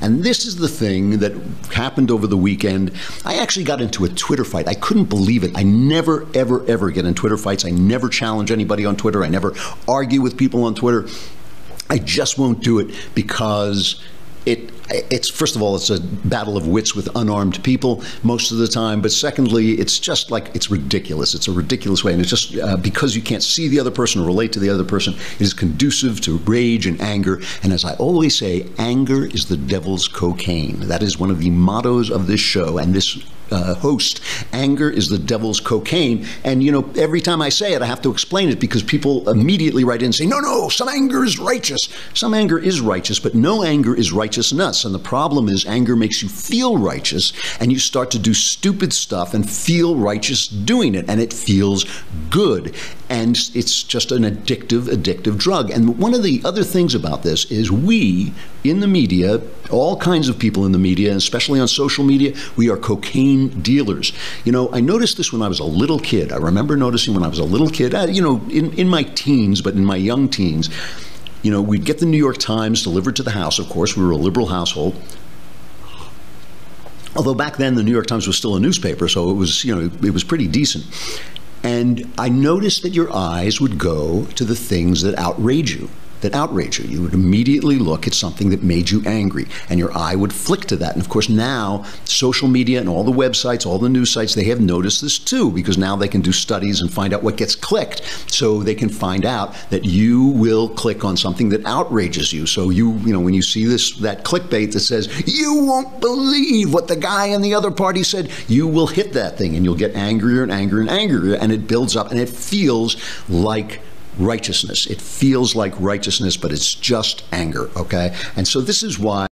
And this is the thing that happened over the weekend. I actually got into a Twitter fight. I couldn't believe it. I never, ever, ever get in Twitter fights. I never challenge anybody on Twitter. I never argue with people on Twitter. I just won't do it because it's first of all, it's a battle of wits with unarmed people most of the time. But secondly, it's just like, it's ridiculous. It's a ridiculous way. And it's just because you can't see the other person or relate to the other person, it is conducive to rage and anger. And as I always say, anger is the devil's cocaine. That is one of the mottos of this show and this host. Anger is the devil's cocaine. And, you know, every time I say it, I have to explain it because people immediately write in and say, no, some anger is righteous. Some anger is righteous, but no anger is righteousness. And the problem is anger makes you feel righteous, and you start to do stupid stuff and feel righteous doing it, and it feels good. And it's just an addictive drug. And one of the other things about this is we, in the media, all kinds of people in the media, especially on social media, we are cocaine dealers. You know, I noticed this when I was a little kid. I remember noticing when I was a little kid, you know, in my teens, but in my young teens, you know, we'd get the New York Times delivered to the house. Of course, we were a liberal household. Although back then the New York Times was still a newspaper, so it was, you know, it was pretty decent. And I noticed that your eyes would go to the things that outrage you. You would immediately look at something that made you angry, and your eye would flick to that. And of course now, social media and all the websites, all the news sites, they have noticed this too, because now they can do studies and find out what gets clicked. So they can find out that you will click on something that outrages you. So you know, when you see that clickbait that says, you won't believe what the guy on the other party said, you will hit that thing and you'll get angrier and angrier and angrier, and it builds up and it feels like righteousness. It feels like righteousness, but it's just anger, okay? And so this is why